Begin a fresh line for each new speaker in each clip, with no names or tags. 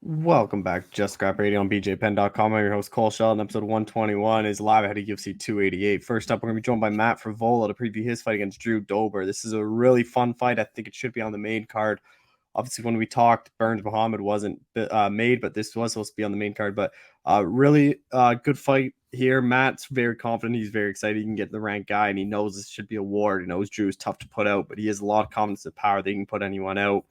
Welcome back to Just Scrap Radio on BJPenn.com. I'm your host, Cole Shelton. Episode 121 is live ahead of UFC 288. First up, we're going to be joined by Matt Frevola to preview his fight against Drew Dober. This is a really fun fight. I think it should be on the main card. Obviously, when we talked, Burns Muhammad wasn't made, but this was supposed to be on the main card. But really good fight here. Matt's very confident. He's very excited. He can get the ranked guy, and he knows this should be a war. He knows Drew is tough to put out, but he has a lot of confidence and power that he can put anyone out.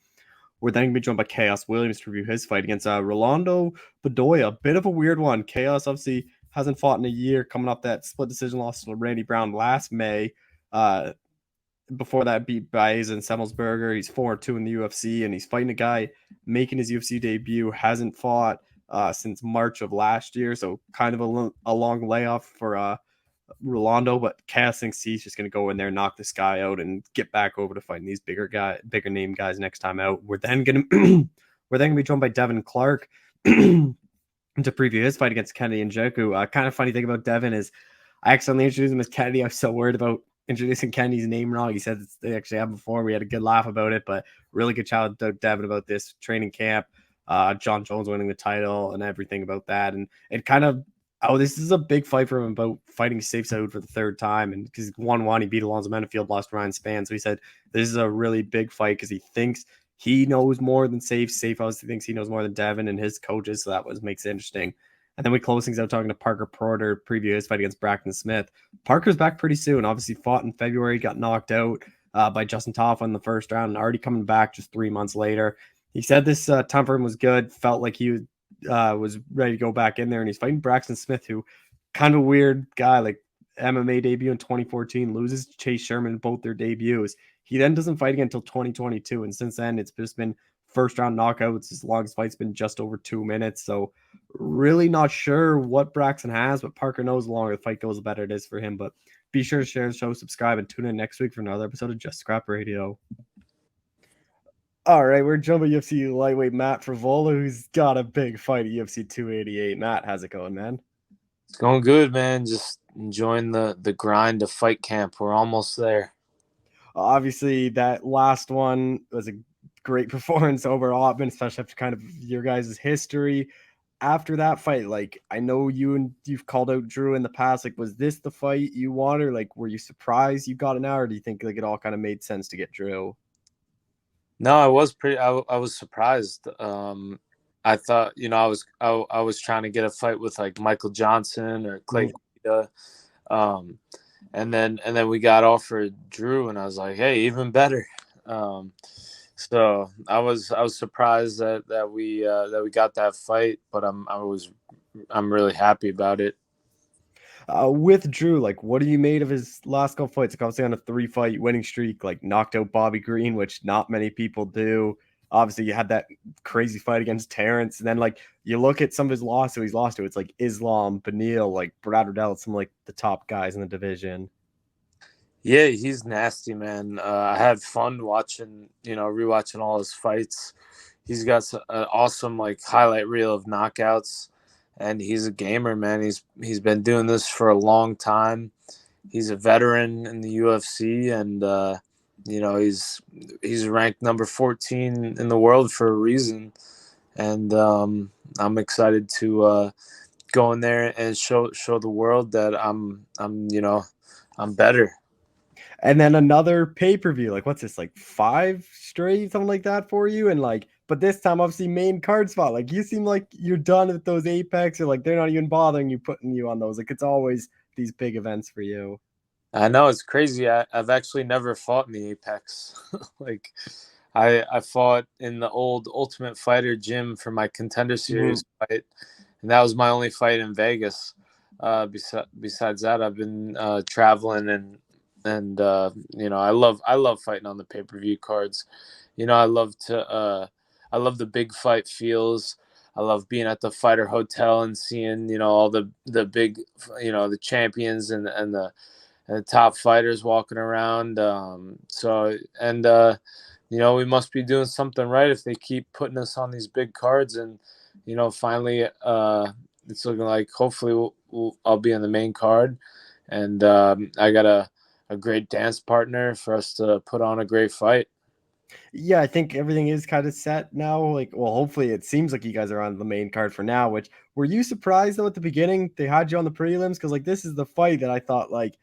We're then going to be joined by Khaos Williams to review his fight against Rolando Bedoya. Bit of a weird one. Khaos obviously hasn't fought in a year, coming off that split decision loss to Randy Brown last May. Before that, beat Baez and Semmelsberger. He's 4-2 in the UFC, and he's fighting a guy making his UFC debut. Hasn't fought since March of last year, so kind of a long layoff for Rolando, but Cass thinks he's just going to go in there, knock this guy out, and get back over to fighting these bigger name guys next time out. We're then going to be joined by Devin Clark to preview his fight against Kennedy Njoku. Kind of funny thing about Devin is I accidentally introduced him as Kennedy. I was so worried about introducing Kennedy's name wrong. He said they actually have before. We had a good laugh about it, but really good shout out to Devin about this training camp. John Jones winning the title and everything about that, and it kind of. Oh, this is a big fight for him about fighting Safe Saud for the third time. And because 1-1, he beat Alonzo Menafield, lost Ryan Spann. So he said this is a really big fight because he thinks he knows more than Safe. Safe obviously thinks he knows more than Devin and his coaches. So that makes it interesting. And then we close things out talking to Parker Porter, preview his fight against Braxton Smith. Parker's back pretty soon. Obviously fought in February, got knocked out by Justin Toffa in the first round, and already coming back just 3 months later. He said this time for him was good, felt like he was ready to go back in there, and he's fighting Braxton Smith, who kind of a weird guy, like MMA debut in 2014, loses Chase Sherman both their debuts. He then doesn't fight again until 2022, and since then it's just been first round knockouts. His longest fight's been just over 2 minutes, so really not sure what Braxton has, but Parker knows the longer the fight goes, the better it is for him. But be sure to share the show, subscribe, and tune in next week for another episode of Just Scrap Radio. All right, we're jumping UFC lightweight Matt Frevola, who's got a big fight at UFC 288. Matt, how's it going, man?
It's going good, man. Just enjoying the grind of fight camp. We're almost there.
Obviously, that last one was a great performance overall, especially after kind of your guys' history. After that fight, like I know you've called out Drew in the past. Like, was this the fight you wanted? Or, like, were you surprised you got it now, or do you think like it all kind of made sense to get Drew?
No, I was surprised. I thought, I was trying to get a fight with like Michael Johnson or Clay Guida. And then we got offered Drew, and I was like, hey, even better. So I was surprised that we got that fight, but I'm really happy about it.
With Drew, like, what have you made of his last couple fights? Like, obviously on a 3-fight winning streak, like knocked out Bobby Green, which not many people do. Obviously, you had that crazy fight against Terrence, and then like you look at some of his losses he's lost to. It's like Islam, Beneil, like Brad Riddell, some like the top guys in the division.
Yeah, he's nasty, man. I had fun watching, rewatching all his fights. He's got an awesome like highlight reel of knockouts, and he's a gamer, man. He's been doing this for a long time. He's a veteran in the UFC, and he's ranked number 14 in the world for a reason. And I'm excited to go in there and show the world that I'm better.
And then another pay-per-view. Like, what's this, like 5 straight, something like that for you? And like, but this time obviously main card spot. Like, you seem like you're done with those Apex, or like they're not even bothering you putting you on those. Like, it's always these big events for you.
I know, it's crazy. I've actually never fought in the Apex. Like, I fought in the old Ultimate Fighter gym for my Contender Series fight, and that was my only fight in Vegas. Besides that, I've been traveling and I love fighting on the pay-per-view cards. I love the big fight feels. I love being at the fighter hotel and seeing all the big the champions and the top fighters walking around. We must be doing something right if they keep putting us on these big cards. And finally, it's looking like hopefully I'll be on the main card, and I got a great dance partner for us to put on a great fight.
Yeah, I think everything is kind of set now. Like, well, hopefully it seems like you guys are on the main card for now, which were you surprised though at the beginning they had you on the prelims? Because like this is the fight that I thought like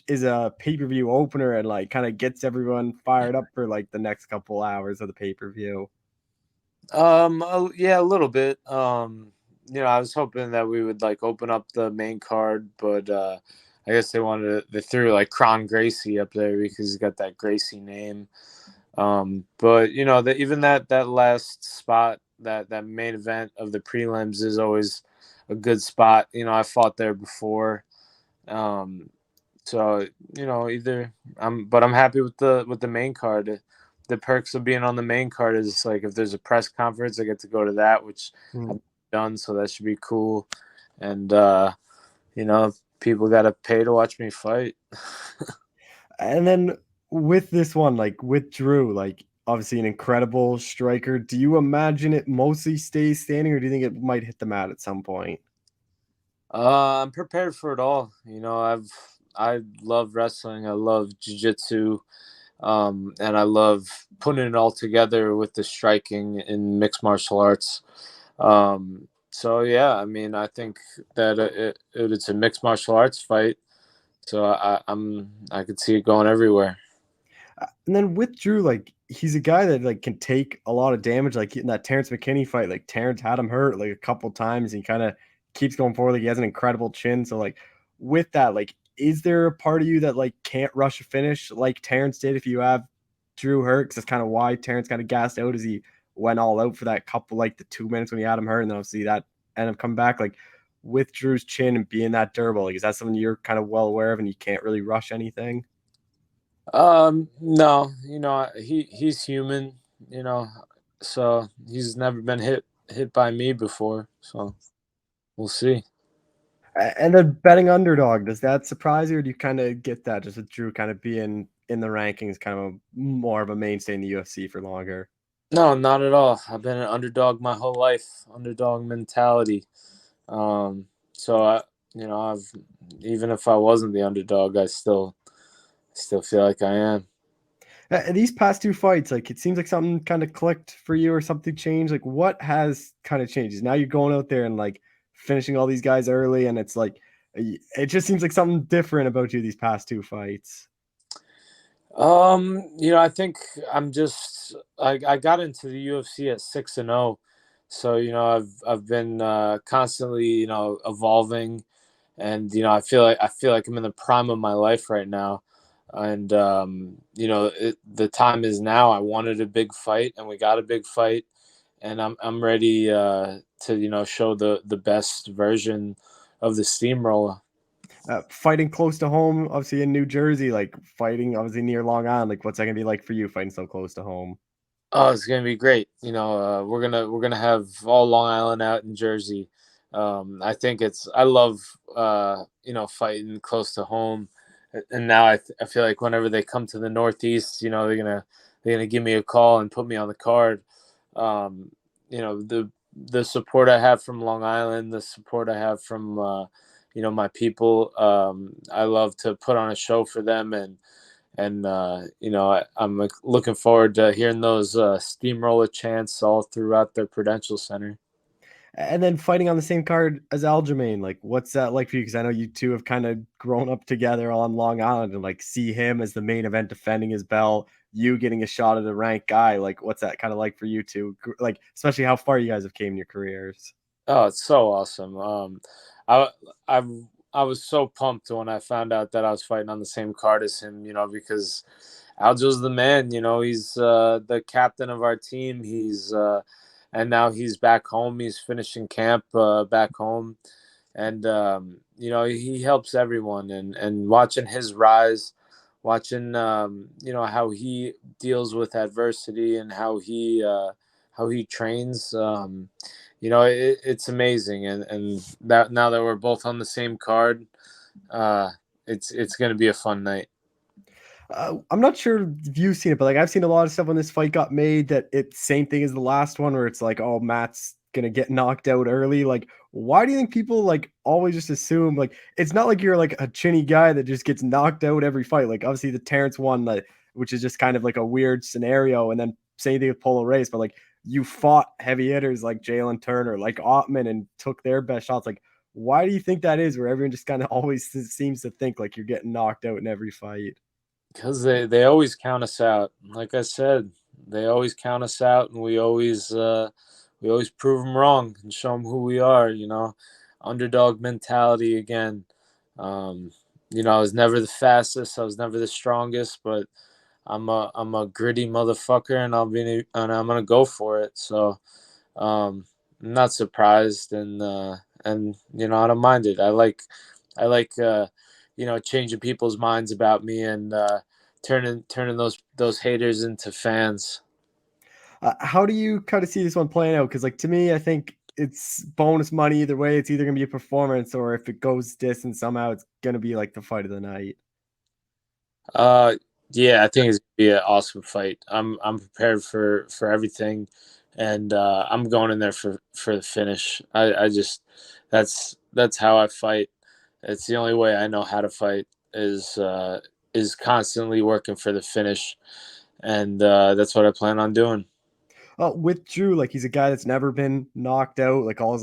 is a pay-per-view opener and like kind of gets everyone fired up for like the next couple hours of the pay-per-view.
Yeah, a little bit. I was hoping that we would like open up the main card, but I guess they threw like Kron Gracie up there because he's got that Gracie name. But even that last spot, that main event of the prelims is always a good spot. I fought there before. Um, so either I'm happy with the main card. The perks of being on the main card is like if there's a press conference, I get to go to that, which I've done, so that should be cool. And people got to pay to watch me fight.
And then with this one, like with Drew, like obviously an incredible striker. Do you imagine it mostly stays standing, or do you think it might hit the mat at some point?
I'm prepared for it all. I love wrestling. I love jiu-jitsu. And I love putting it all together with the striking in mixed martial arts. So yeah, I mean, I think that it's a mixed martial arts fight, so I could see it going everywhere.
And then with Drew, like he's a guy that like can take a lot of damage. Like in that Terrence McKinney fight, like Terrence had him hurt like a couple times. And he kind of keeps going forward. Like he has an incredible chin. So like with that, like is there a part of you that like can't rush a finish like Terrence did if you have Drew hurt? Because that's kind of why Terrence kind of gassed out as he went all out for that couple like the 2 minutes when he had him hurt, and then obviously that ended up coming back. Like with Drew's chin and being that durable, like is that something you're kind of well aware of and you can't really rush anything?
No, he's human, so he's never been hit by me before, so we'll see.
And then betting underdog, does that surprise you, or do you kind of get that just with Drew kind of being in the rankings, kind of more of a mainstay in the UFC for longer?
No, not at all. I've been an underdog my whole life, underdog mentality. So I've even if I wasn't the underdog, I still feel like I am.
These past two fights, like it seems like something kind of clicked for you or something changed. Like what has kind of changed? Now you're going out there and like finishing all these guys early, and it's like it just seems like something different about you these past two fights.
I think I got into the UFC at 6-0. So, I've been constantly, evolving, and I feel like I'm in the prime of my life right now. And the time is now. I wanted a big fight and we got a big fight, and I'm ready to show the best version of the steamroller.
Fighting close to home, obviously in New Jersey, like fighting obviously near Long Island. Like what's that gonna be like for you fighting so close to home?
Oh, it's gonna be great. We're gonna have all Long Island out in Jersey. I love fighting close to home, and now I feel like whenever they come to the Northeast, they're gonna give me a call and put me on the card. Um, the support I have from Long Island, the support I have from my people. I love to put on a show for them, and I'm looking forward to hearing those steamroller chants all throughout the Prudential Center.
And then fighting on the same card as Aljamain, like what's that like for you? Because I know you two have kind of grown up together on Long Island, and like see him as the main event defending his belt, you getting a shot at a ranked guy. Like what's that kind of like for you two? Like especially how far you guys have came in your careers.
Oh, it's so awesome. I I I was so pumped when I found out that I was fighting on the same card as him. Because Aljo's the man. He's the captain of our team. And now he's back home. He's finishing camp back home, and he helps everyone. And watching his rise, watching how he deals with adversity and how he trains. It's amazing, and that now that we're both on the same card, uh, it's going to be a fun night.
I'm not sure if you've seen it, but like I've seen a lot of stuff when this fight got made that it's same thing as the last one where it's like, oh, Matt's gonna get knocked out early. Like, why do you think people like always just assume like it's not like you're like a chinny guy that just gets knocked out every fight? Like, obviously the Terrence one, like which is just kind of like a weird scenario. And then same thing with Polo Race, but like you fought heavy hitters like Jalen Turner, like Ottman, and took their best shots. Like, why do you think that is? Where everyone just kind of always seems to think like you're getting knocked out in every fight?
Because they always count us out. Like I said, they always count us out, and we always prove them wrong and show them who we are. Underdog mentality again. Um, I was never the fastest, I was never the strongest, but I'm a gritty motherfucker, and I'm gonna go for it. So I'm not surprised, and I don't mind it. I like changing people's minds about me, and turning those haters into fans.
How do you kind of see this one playing out? Because, like, to me, I think it's bonus money either way. It's either going to be a performance, or if it goes distance somehow, it's going to be like the fight of the night.
Uh, yeah, I think it's gonna be an awesome fight. I'm prepared for everything, and I'm going in there for the finish. I just that's how I fight. It's the only way I know how to fight is constantly working for the finish, and that's what I plan on doing.
With Drew, like, he's a guy that's never been knocked out. Like, all his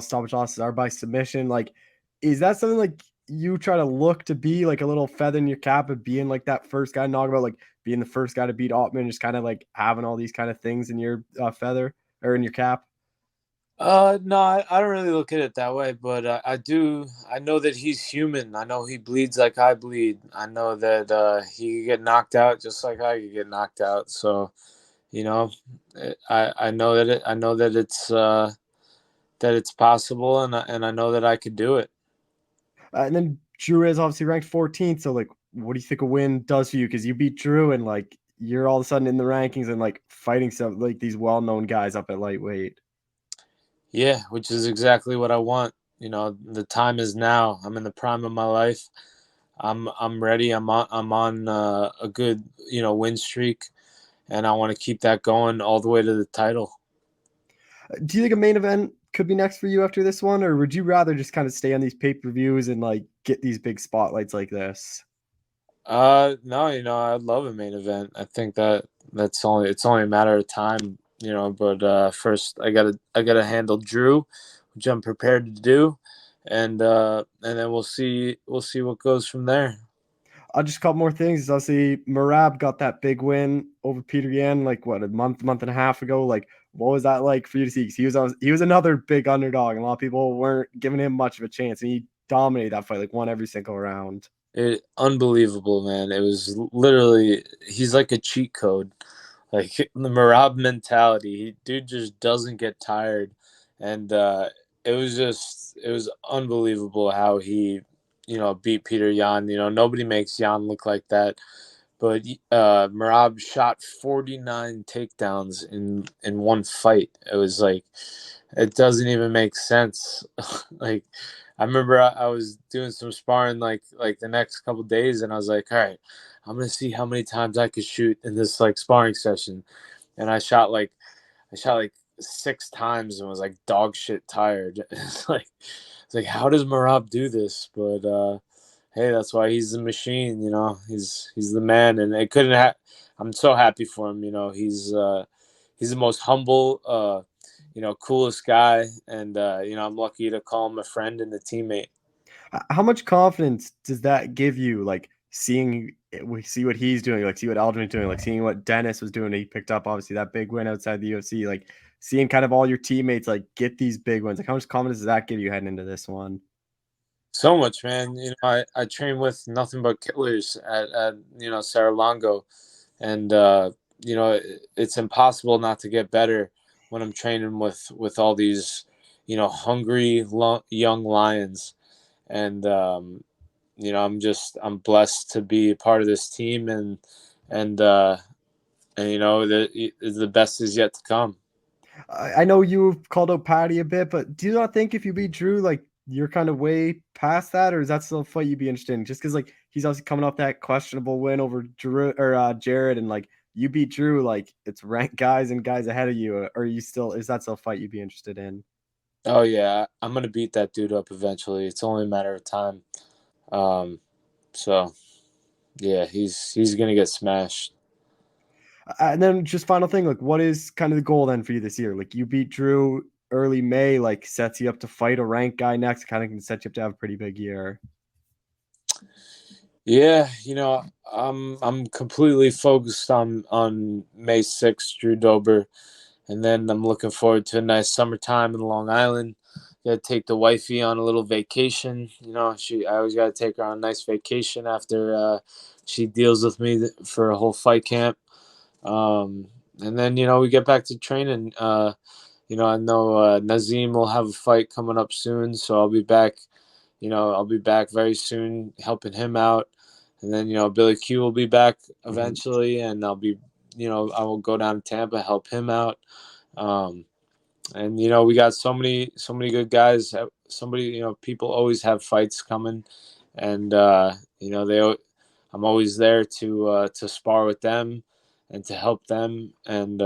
stoppage losses are by submission. Like, is that something like you try to look to be like a little feather in your cap of being like that first guy knocked out, like being the first guy to beat Ottman, just kind of like having all these kind of things in your feather or in your cap?
No, I don't really look at it that way, but I do. I know that he's human. I know he bleeds like I bleed. I know that he could get knocked out just like I could get knocked out. So, you know, I know that I know that it's possible, and I know that I could do it.
And then Drew is obviously ranked 14th. So, like, what do you think a win does for you? Because you beat Drew, and like you're all of a sudden in the rankings and like fighting some like these well-known guys up at lightweight.
Yeah, which is exactly what I want. The time is now. I'm in the prime of my life. I'm ready. I'm on a good win streak, and I want to keep that going all the way to the title.
Do you think a main event could be next for you after this one, or would you rather just kind of stay on these pay-per-views and like get these big spotlights like this?
No, I'd love a main event. I think it's only a matter of time, but first I gotta handle Drew, which I'm prepared to do, and then we'll see what goes from there.
I'll just a couple more things. I'll see Marab got that big win over Peter Yan like what a month and a half ago. Like, what was that like for you to see? 'Cause he was another big underdog, and a lot of people weren't giving him much of a chance, and he dominated that fight, like won every single round.
Unbelievable, man. It was literally he's like a cheat code. Like the Marab mentality. Dude just doesn't get tired. And it was unbelievable how he, beat Peter Yan. Nobody makes Yan look like that. But Marab shot 49 takedowns in one fight. It was like it doesn't even make sense. Like I remember I was doing some sparring like the next couple of days, and I was like, all right, I'm gonna see how many times I could shoot in this like sparring session, and I shot like 6 times and was like dog shit tired. It's like how does Marab do this? But hey, that's why he's the machine. He's the man, and it couldn't. I'm so happy for him. He's the most humble, coolest guy, and I'm lucky to call him a friend and a teammate.
How much confidence does that give you? Like we see what he's doing, like see what Aldrin's doing, like seeing what Dennis was doing. He picked up obviously that big win outside the UFC. Like seeing kind of all your teammates like get these big wins. Like how much confidence does that give you heading into this one?
So much, man. I train with nothing but killers at Saralongo, and it's impossible not to get better when I'm training with all these hungry young lions, and I'm blessed to be a part of this team, and the best is yet to come.
I know you've called out Patty a bit, but do you not think if you beat Drew, like you're kind of way past that, or is that still a fight you'd be interested in? Just because like he's obviously coming off that questionable win over Drew or Jared, and like you beat Drew, like it's ranked guys and guys ahead of you. Or you still is that still a fight you'd be interested in?
Oh yeah, I'm gonna beat that dude up eventually. It's only a matter of time. Um, so Yeah, he's gonna get smashed.
And then just final thing, like what is kind of the goal then for you this year? Like you beat Drew early May, like sets you up to fight a ranked guy next, kind of can set you up to have a pretty big year.
Yeah, I'm completely focused on May 6th, Drew Dober, and then I'm looking forward to a nice summertime in Long Island. Gotta take the wifey on a little vacation. I always gotta take her on a nice vacation after she deals with me for a whole fight camp. And then we get back to training. I know Nazim will have a fight coming up soon, so I'll be back. I'll be back very soon helping him out. And then, Billy Q will be back eventually, and I will go down to Tampa, help him out. And we got so many good guys. People always have fights coming, and I'm always there to spar with them and to help them, and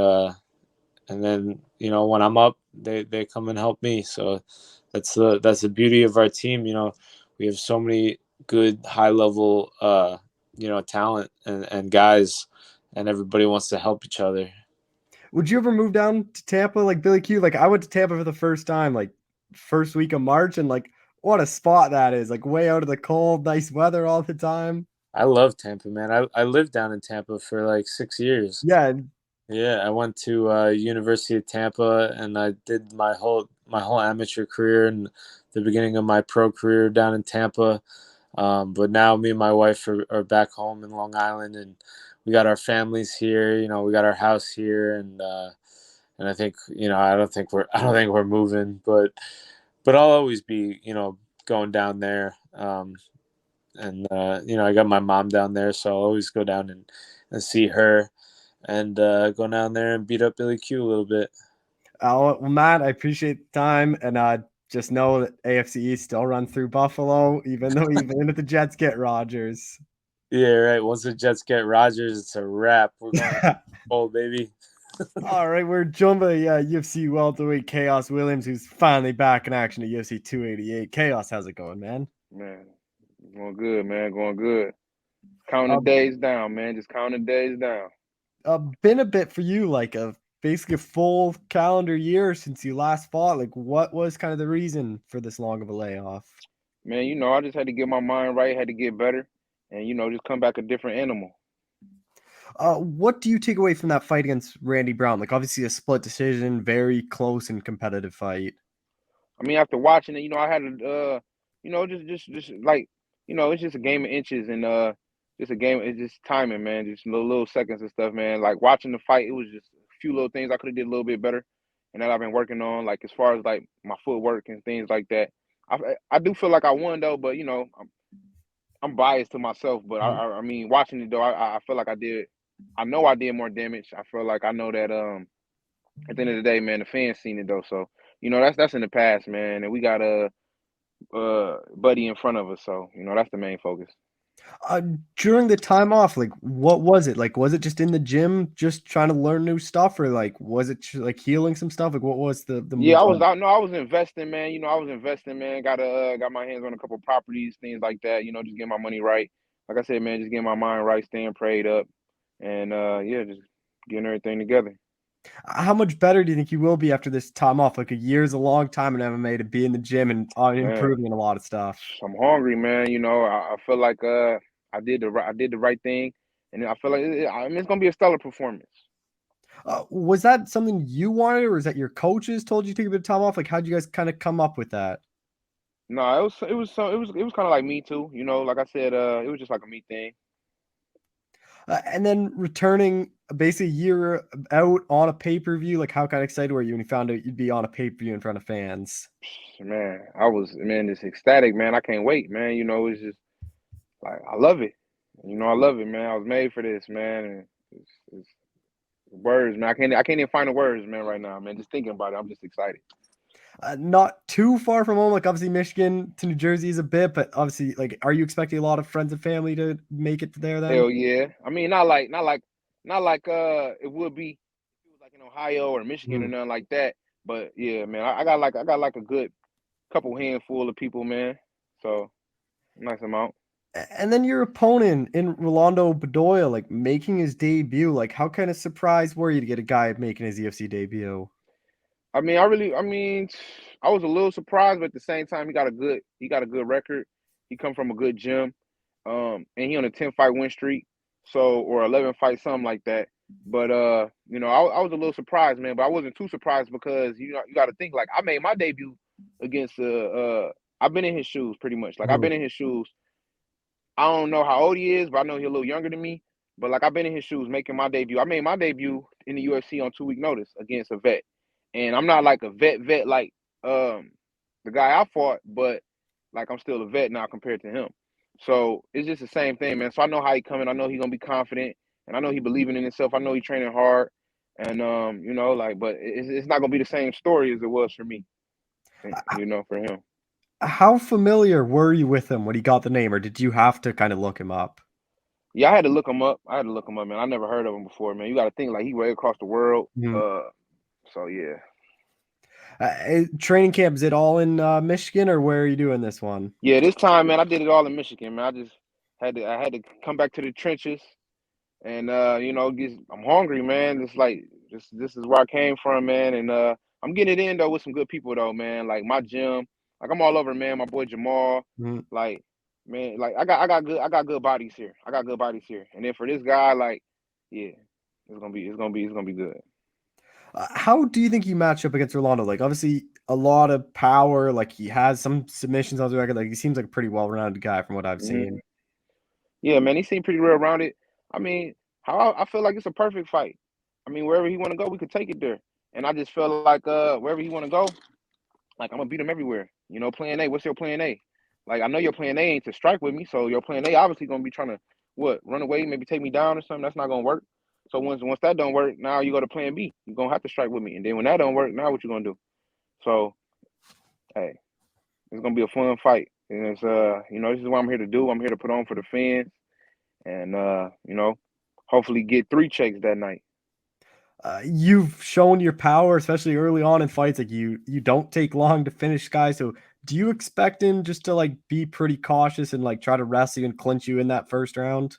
then when I'm up, they come and help me. So that's the beauty of our team. We have so many good high level talent and guys, and everybody wants to help each other.
Would you ever move down to Tampa like Billy Q? Like I went to Tampa for the first time, like first week of March, and like what a spot that is! Like way out of the cold, nice weather all the time.
I love Tampa, man. I lived down in Tampa for like 6 years.
Yeah,
Yeah, I went to University of Tampa, and I did my whole amateur career and the beginning of my pro career down in Tampa. But now me and my wife are back home in Long Island, and we got our families here. We got our house here, and I think I don't think we're moving, but I'll always be going down there. And I got my mom down there, so I'll always go down and see her, and go down there and beat up Billy Q a little bit.
well, Matt, I appreciate the time, and just know that AFC East still runs through Buffalo, even if the Jets get Rodgers.
Yeah, right. Once the Jets get Rodgers, it's a wrap. We're going to bowl, baby.
All right, we're joined by UFC welterweight Khaos Williams, who's finally back in action at UFC 288. Khaos, how's it going, man?
Man, going good, man. Going good. Counting the
Um,
days down, man. Just counting the days down.
been a bit for you, like basically a full calendar year since you last fought. Like, what was kind of the reason for this long of a layoff?
Man, I just had to get my mind right, had to get better, and just come back a different animal.
What do you take away from that fight against Randy Brown? Like, obviously a split decision, very close and competitive fight.
I mean, after watching it, I had to, just like, it's just a game of inches and just a game. It's just timing, man. Just little seconds and stuff, man. Like watching the fight, it was just a few little things I could have did a little bit better, and that I've been working on. Like as far as like my footwork and things like that. I do feel like I won though, but I'm biased to myself. But I mean, watching it though, I feel like I did. I know I did more damage. I feel like I know that at the end of the day, man, the fans seen it though. So that's in the past, man, and we got a Buddy in front of us. So that's the main focus.
During the time off, like, what was it? Like, was it just in the gym, just trying to learn new stuff, or like, was it like healing some stuff? Like, what was the
Yeah,
move?
I was investing, man. I was investing, man. Got my hands on a couple properties, things like that. Just getting my money right. Like I said, man, just getting my mind right, staying prayed up, and yeah, just getting everything together.
How much better do you think you will be after this time off? Like a year's a long time in MMA to be in the gym and
Man,
improving in a lot of stuff.
I'm hungry, man. I feel like I did the right thing, and I feel like I mean, it's gonna be a stellar performance.
Was that something you wanted, or is that your coaches told you to take a bit of time off? Like, how'd you guys kind of come up with that?
No, it was kind of like me too. Like I said, it was just like a me thing.
And then returning basically a year out on a pay per view, like how kind of excited were you when you found out you'd be on a pay per view in front of fans?
Man, I was just ecstatic, man. I can't wait, man. It's just like I love it. I love it, man. I was made for this, man. And it's words, man. I can't even find the words, man, right now, man. Just thinking about it, I'm just excited.
Not too far from home. Like obviously Michigan to New Jersey is a bit, but obviously, like, are you expecting a lot of friends and family to make it there then?
Hell yeah. I mean, not like it would be if it was like in Ohio or Michigan or
Mhm.
nothing like that. But yeah, man, I got like a good couple handful of people, man. So nice amount.
And then your opponent in Rolando Bedoya, like making his debut, like how kind of surprised were you to get a guy making his UFC debut?
I mean, I was a little surprised, but at the same time, he got a good record. He come from a good gym, and he on a 10 fight win streak, so or 11 fight, something like that. But I was a little surprised, man. But I wasn't too surprised because you got to think like I made my debut against I've been in his shoes pretty much. Like I've
Mhm.
been in his shoes. I don't know how old he is, but I know he's a little younger than me. But like I've been in his shoes making my debut. I made my debut in the UFC on 2 week notice against a vet. And I'm not like a vet like the guy I fought, but like I'm still a vet now compared to him. So it's just the same thing, man. So I know how he coming. I know he gonna be confident, and I know he believing in himself. I know he training hard, and but it's not gonna be the same story as it was for me, for him.
How familiar were you with him when he got the name, or did you have to kind of look him up?
Yeah, I had to look him up. Man. I never heard of him before, man. You got to think like he way across the world.
Mhm.
So yeah.
Training camp, is it all in Michigan, or where are you doing this one?
Yeah, this time, man, I did it all in Michigan, man. I had to come back to the trenches and I'm hungry, man. It's like this is where I came from, man. And I'm getting it in though with some good people though, man. Like my gym, like I'm all over, man. My boy Jamal,
Mhm.
like man, like I got good bodies here. I got good bodies here. And then for this guy, like, yeah, it's gonna be good.
How do you think you match up against Rolando? Like, obviously, a lot of power. Like, he has some submissions on the record. Like, he seems like a pretty well-rounded guy from what I've
Hmm.
seen.
Yeah, man, he seemed pretty well rounded. I mean, I feel like it's a perfect fight. I mean, wherever he want to go, we could take it there. And I just feel like wherever he want to go, like I'm gonna beat him everywhere. Plan A. What's your plan A? Like I know your plan A ain't to strike with me, so your plan A obviously gonna be trying to run away, maybe take me down or something. That's not gonna work. So once that don't work, now you go to plan B. You're gonna have to strike with me, and then when that don't work, now what you gonna do? So hey, it's gonna be a fun fight, and it's this is what I'm here to do. I'm here to put on for the fans, and hopefully get 3 checks that night.
You've shown your power, especially early on in fights. Like, you don't take long to finish guys. So, do you expect him just to like be pretty cautious and like try to wrestle you and clinch you in that first round?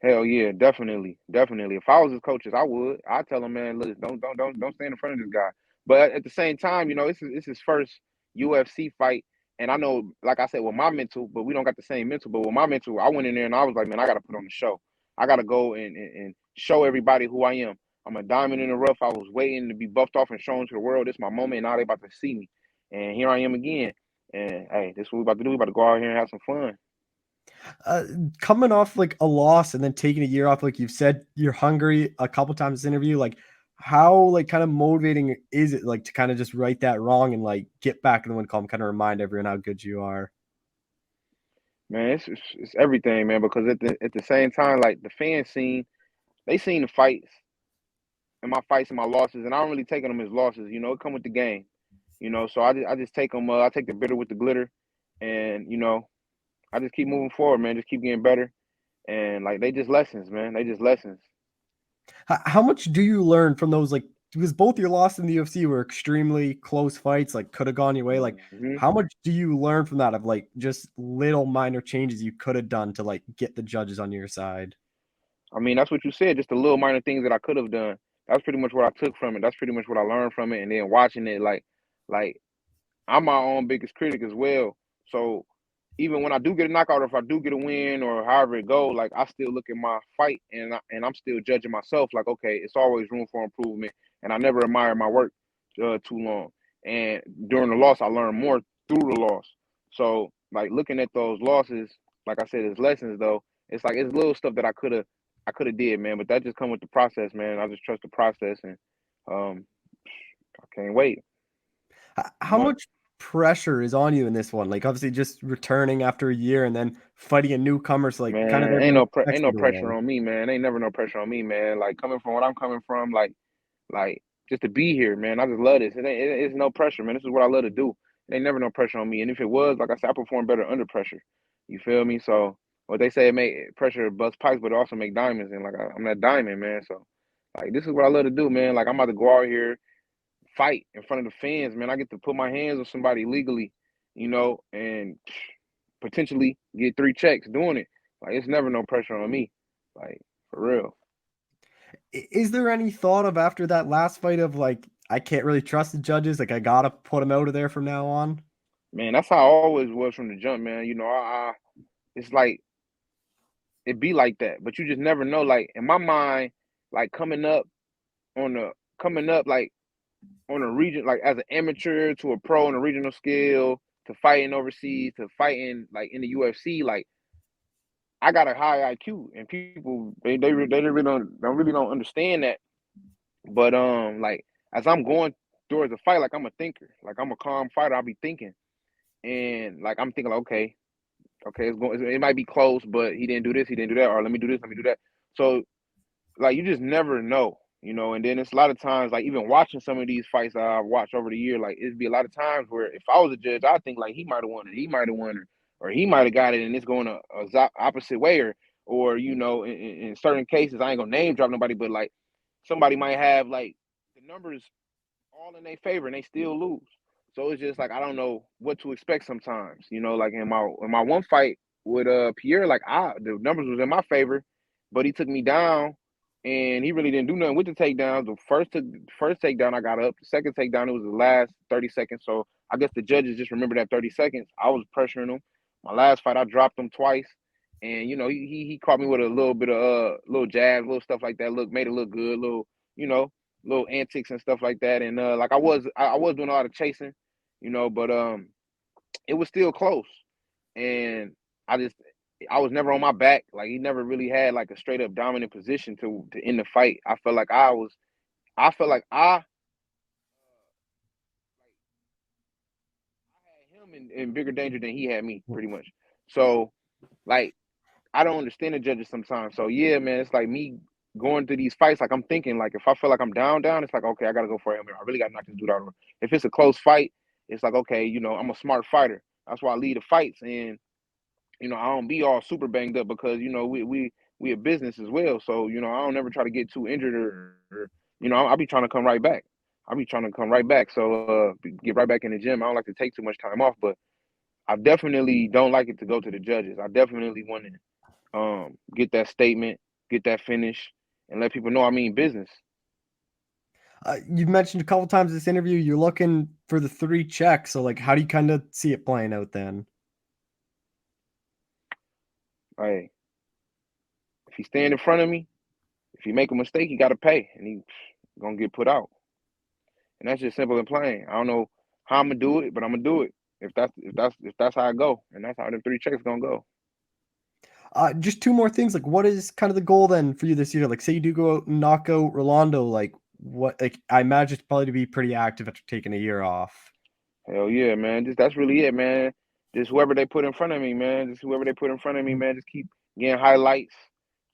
Hell yeah, definitely, definitely. If I was his coaches, I would. I'd tell him, man, look, don't stand in front of this guy. But at the same time, it's his first UFC fight, and I know, like I said, with my mental, but we don't got the same mental. But with my mental, I went in there and I was like, man, I got to put on the show. I got to go and show everybody who I am. I'm a diamond in the rough. I was waiting to be buffed off and shown to the world. This is my moment. Now they about to see me, and here I am again. And hey, this is what we about to do. We about to go out here and have some fun.
Uh, Coming off like a loss and then taking a year off, like you've said, you're hungry a couple times this interview. Like, how like kind of motivating is it like to kind of just right that wrong and like get back in the win column, kind of remind everyone how good you are?
Man, it's everything, man. Because at the same time, like the fans they seen the fights and my fights and my losses, and I don't really take them as losses. It come with the game. So I just take them. I take the bitter with the glitter, and I just keep moving forward, man. Just keep getting better, and like they just lessons, man. They just lessons.
How much do you learn from those? Like, because both your losses in the UFC were extremely close fights, like could have gone your way. Like,
Hmm.
how much do you learn from that of like just little minor changes you could have done to like get the judges on your side?
I mean, that's what you said. Just the little minor things that I could have done. That's pretty much what I took from it. That's pretty much what I learned from it, and then watching it, like I'm my own biggest critic as well. So even when I do get a knockout, or if I do get a win, or however it goes, like I still look at my fight and I'm still judging myself. Like, okay, it's always room for improvement, and I never admire my work too long. And during the loss, I learned more through the loss. So like looking at those losses, like I said, as lessons though, it's like it's little stuff that I could have did, man. But that just come with the process, man. I just trust the process, and um, I can't wait.
How much pressure is on you in this one? Like, obviously, just returning after a year and then fighting a newcomer, so like kind of
Man,
everyone expects
ain't
you
no
to
pressure
win.
on me, man. Ain't never no pressure on me, man. Like coming from what I'm coming from, like just to be here, man. I just love this. It's no pressure, man. This is what I love to do. It ain't never no pressure on me. And if it was, like I said, I perform better under pressure. You feel me? So what they say, it make pressure bust pipes, but it also make diamonds. And like I'm that diamond, man. So like this is what I love to do, man. Like I'm about to go out here, fight in front of the fans, man. I get to put my hands on somebody legally, and potentially get 3 checks doing it. Like, it's never no pressure on me. Like, for real.
Is there any thought of after that last fight of like, I can't really trust the judges, like I gotta put them out of there from now on?
Man, that's how I always was from the jump, man. You know, it's like it be like that, but you just never know. Like in my mind, like coming up like on a region, like as an amateur to a pro on a regional scale, to fighting overseas, to fighting like in the UFC, like I got a high IQ, and people they really don't understand that. But like as I'm going towards the fight, like I'm a thinker, like I'm a calm fighter. I'll be thinking, and like I'm thinking, like, okay, it might be close, but he didn't do this, he didn't do that, or let me do this, let me do that. So like you just never know, you know. And then it's a lot of times, like even watching some of these fights that I've watched over the year, like it'd be a lot of times where if I was a judge, I think like he might have won it, he might have won it, or he might have got it, and it's going a opposite way, or you know, in certain cases, I ain't gonna name drop nobody, but like somebody might have like the numbers all in their favor and they still lose. So it's just like I don't know what to expect sometimes. You know, like in my one fight with Pierre, like the numbers was in my favor, but he took me down and he really didn't do nothing with the takedowns. The first takedown I got up. The second takedown, it was the last 30 seconds. So I guess the judges just remember that 30 seconds. I was pressuring him. My last fight I dropped him twice. And you know, he caught me with a little bit of little jabs, little stuff like that. Made it look good, you know, little antics and stuff like that. And like I was doing a lot of chasing, you know, but it was still close. And I was never on my back. Like he never really had like a straight up dominant position to end the fight. I felt like I had him in bigger danger than he had me, pretty much. So like I don't understand the judges sometimes. So yeah, man, it's like me going through these fights. Like I'm thinking, like if I feel like I'm down, it's like okay, I gotta go for him. I really gotta knock this dude out. If it's a close fight, it's like okay, you know, I'm a smart fighter. That's why I lead the fights, and you know, I don't be all super banged up because you know we a business as well. So you know, I don't ever try to get too injured or you know, I'll be trying to come right back. I'll be trying to come right back. So get right back in the gym. I don't like to take too much time off, but I definitely don't like it to go to the judges. I definitely want to get that statement, get that finish, and let people know I mean business.
You mentioned a couple times in this interview you're looking for the 3 checks. So like, how do you kind of see it playing out then?
Hey, if he stand in front of me, if he make a mistake, he got to pay, and he gonna get put out. And that's just simple and plain. I don't know how I'm gonna do it, but I'm gonna do it. If that's how I go, and that's how the 3 checks gonna go.
Just 2 more things. Like, what is kind of the goal then for you this year? Like, say you do go out and knock out Rolando. Like, what? Like, I imagine it's probably to be pretty active after taking a year off.
Hell yeah, man. That's really it, man. Just whoever they put in front of me, man. Just whoever they put in front of me, man. Just keep getting highlights.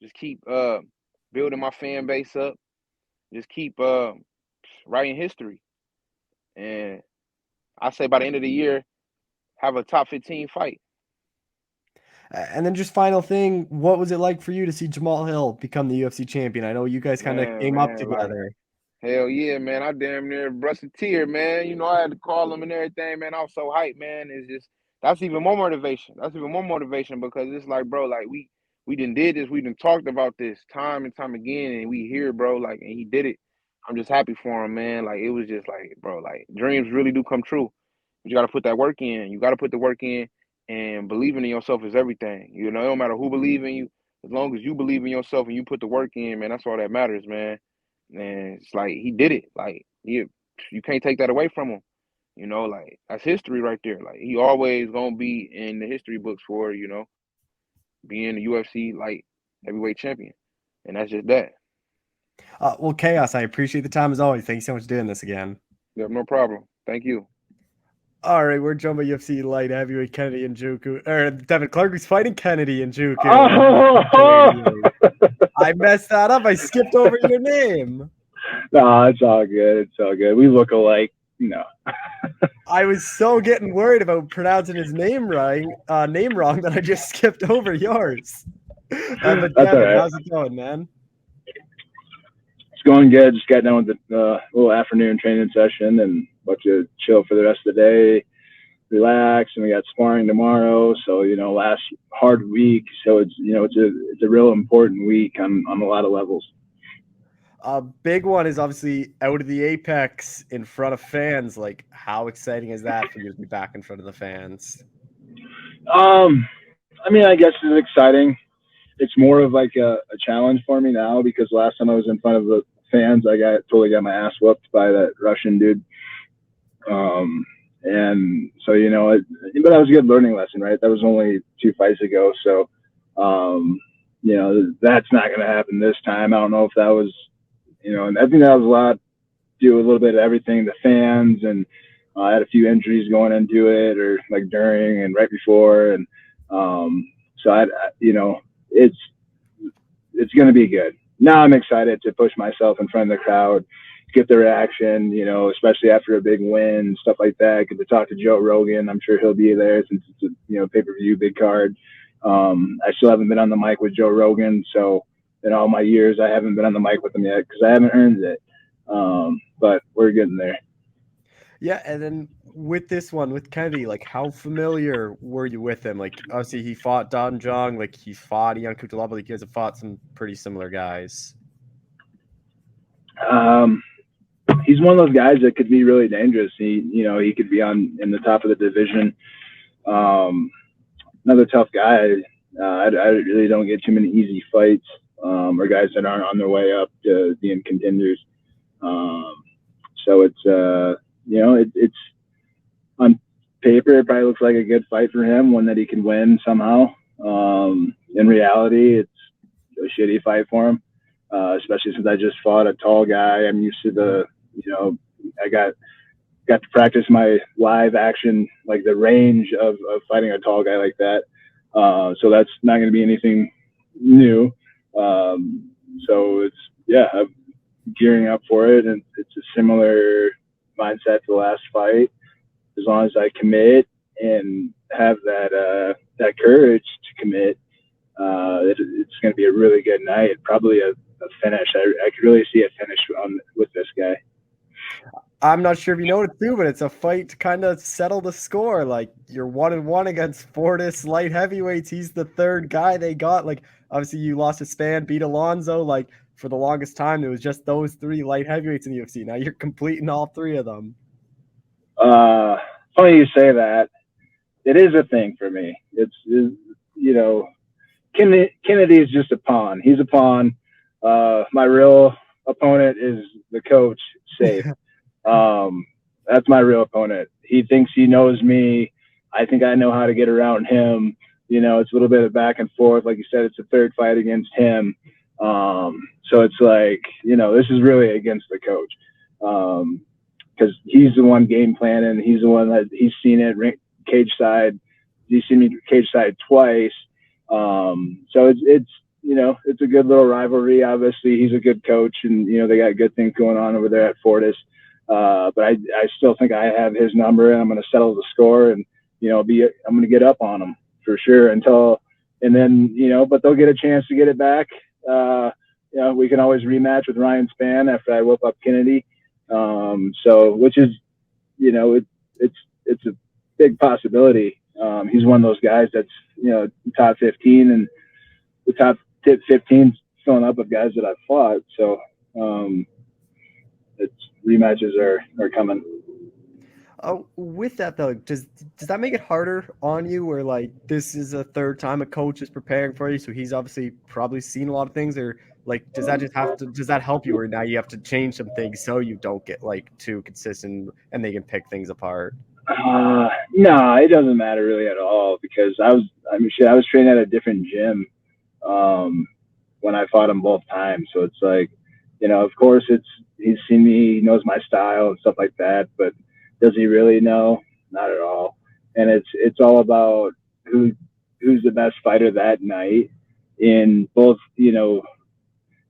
Just keep building my fan base up. Just keep writing history. And I say by the end of the year, have a top 15 fight.
And then just final thing, what was it like for you to see Jamal Hill become the UFC champion? I know you guys kind of came up together.
Like, hell yeah, man. I damn near brushed a tear, man. You know, I had to call him and everything, man. I was so hyped, man. It's just that's even more motivation. That's even more motivation because it's like, bro, like we done did this, we done talked about this time and time again, and we here, bro, like, and he did it. I'm just happy for him, man. Like it was just like, bro, like dreams really do come true. You gotta put that work in. You gotta put the work in, and believing in yourself is everything. You know, no matter who believe in you, as long as you believe in yourself and you put the work in, man, that's all that matters, man. And it's like he did it. Like you can't take that away from him. You know, like that's history right there. Like he always gonna be in the history books for, you know, being the UFC light heavyweight champion. And that's just that.
Well, Khaos, I appreciate the time as always. Thank you so much for doing this again.
Yeah, no problem. Thank you.
All right, we're joined by UFC light heavyweight Kennedy Njoku, or Devin Clark, who's fighting Kennedy Njoku. I messed that up. I skipped over your name.
No, it's all good. It's all good. We look alike, you know.
I was so getting worried about pronouncing his name wrong that I just skipped over yours. But
That's
Devin,
all right.
how's it going, man?
It's going good. Just got done with the little afternoon training session and about to chill for the rest of the day. relax, and we got sparring tomorrow. So, last hard week. So it's a real important week on a lot of levels.
A big one is obviously out of the Apex in front of fans. Like, how exciting is that for you to be back in front of the fans?
I guess it's exciting. It's more of like a challenge for me now, because last time I was in front of the fans, I totally got my ass whooped by that Russian dude. And so, but that was a good learning lesson, right? That was only 2 fights ago. So, that's not going to happen this time. I don't know if that was, and I think that was a lot, do a little bit of everything, the fans, and I had a few injuries going into it, or like during and right before. And, so it's going to be good. Now I'm excited to push myself in front of the crowd, get the reaction, especially after a big win, stuff like that. Get to talk to Joe Rogan. I'm sure he'll be there since it's a, pay-per-view, big card. I still haven't been on the mic with Joe Rogan. So in all my years, I haven't been on the mic with him yet because I haven't earned it. But we're getting there.
Yeah, and then with this one, with Kennedy, like, how familiar were you with him? Like, obviously, he fought Don Jong, like, he fought Ian Kutalaba, like, you guys have fought some pretty similar guys.
He's one of those guys that could be really dangerous. He could be in the top of the division. Another tough guy. I really don't get too many easy fights, or guys that aren't on their way up to being contenders. So it's, it's on paper, it probably looks like a good fight for him, one that he can win somehow. In reality, it's a shitty fight for him, especially since I just fought a tall guy. I'm used to I got to practice my live action, like the range of fighting a tall guy like that. So that's not going to be anything new. So I'm gearing up for it, and it's a similar mindset to the last fight. As long as I commit and have that courage to commit, it's going to be a really good night. Probably a finish. I could really see a finish with this guy.
I'm not sure if you know it too, but it's a fight to kind of settle the score. Like, you're 1-1 against Fortis light heavyweights. He's the third guy they got. Like, obviously you lost to Span, beat Alonzo. Like, for the longest time, it was just those 3 light heavyweights in the UFC. Now you're completing all 3 of them.
Funny you say that. It is a thing for me. Kennedy is just a pawn. He's a pawn. My real opponent is the coach, Safe. That's my real opponent. He thinks he knows me. I think I know how to get around him. It's a little bit of back and forth. Like you said, it's a third fight against him. So it's like, this is really against the coach. Because he's the one game planning. He's the one that he's seen it cage side. He's seen me cage side twice. So it's a good little rivalry. Obviously, he's a good coach, and they got good things going on over there at Fortis. But I still think I have his number, and I'm going to settle the score, and I'm going to get up on him for sure but they'll get a chance to get it back. We can always rematch with Ryan Spann after I whoop up Kennedy. Which is, it's a big possibility. He's one of those guys that's, top 15, and the top 15 filling up with guys that I've fought. So, rematches are coming.
With that though, does that make it harder on you, where like this is a third time a coach is preparing for you, so he's obviously probably seen a lot of things, or like does that help you, or now you have to change some things so you don't get like too consistent and they can pick things apart?
No, it doesn't matter really at all, because I was training at a different gym when I fought him both times. So it's like, of course he's seen me, he knows my style and stuff like that, but does he really know? Not at all. And it's all about who's the best fighter that night. In both,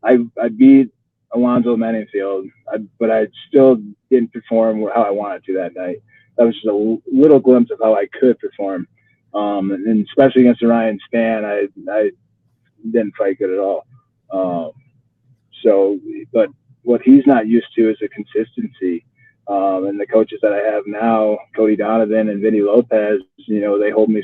I beat Alonzo Manningfield, but I still didn't perform how I wanted to that night. That was just a little glimpse of how I could perform. And especially against Ryan Spann, I didn't fight good at all. But what he's not used to is the consistency. And the coaches that I have now, Cody Donovan and Vinny Lopez, they hold me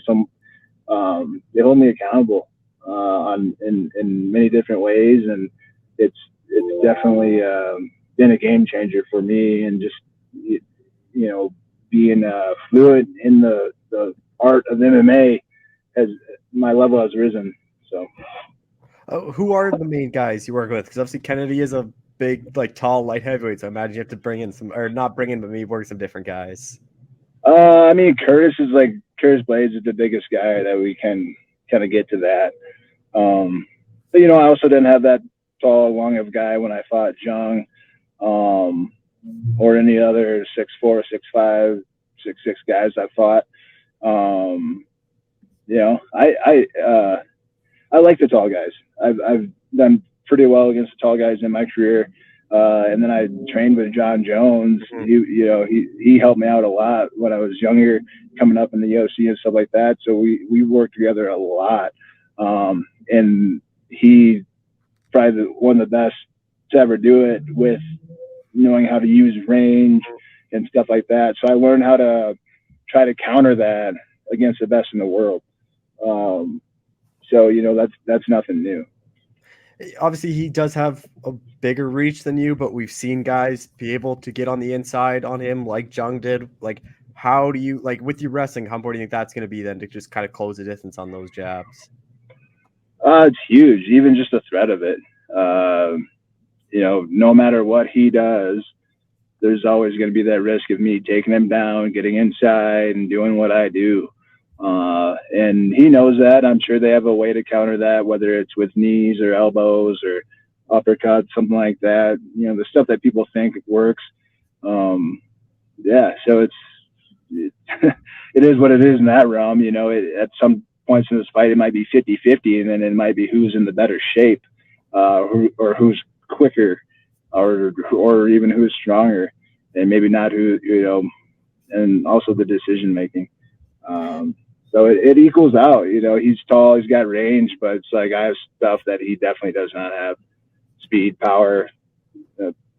accountable in many different ways, and it's definitely been a game changer for me, and just being fluent in the art of MMA has my level has risen. So,
who are the main guys you work with? Because obviously Kennedy is a big, like, tall, light heavyweight. So I imagine you have to bring in some, or not bring in, but maybe work some different guys.
I mean, Curtis Blades is the biggest guy that we can kind of get to that. But I also didn't have that tall, long of guy when I fought Jung, or any other 6'4", 6'5", 6'6" guys I fought. I like the tall guys. I've done pretty well against the tall guys in my career. And then I trained with John Jones. He helped me out a lot when I was younger, coming up in the UFC and stuff like that. So we worked together a lot. And he probably one of the best to ever do it, with knowing how to use range and stuff like that. So I learned how to try to counter that against the best in the world. So that's nothing new.
Obviously, he does have a bigger reach than you, but we've seen guys be able to get on the inside on him, like Jung did. Like, how do you, like, with your wrestling, how important do you think that's going to be then to just kind of close the distance on those jabs?
It's huge, even just the threat of it. No matter what he does, there's always going to be that risk of me taking him down, getting inside, and doing what I do. And he knows that. I'm sure they have a way to counter that, whether it's with knees or elbows or uppercuts, something like that. The stuff that people think works. So it is what it is in that realm. At some points in this fight, it might be 50-50, and then it might be who's in the better shape, or who's quicker, or even who's stronger, and maybe not who, and also the decision making. So it equals out. He's tall, he's got range, but it's like I have stuff that he definitely does not have: speed, power,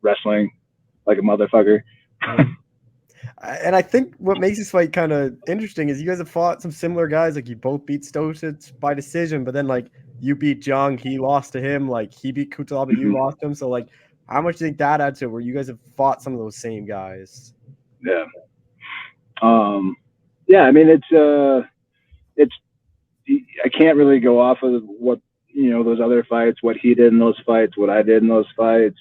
wrestling like a motherfucker.
And I think what makes this fight kind of interesting is you guys have fought some similar guys. Like, you both beat Stositz by decision, but then, like, you beat Jung, he lost to him. Like, he beat Kutal, but you lost him. So, like, how much do you think that adds to it, where you guys have fought some of those same guys?
Yeah. I mean, it's I can't really go off of what those other fights, what he did in those fights, what I did in those fights,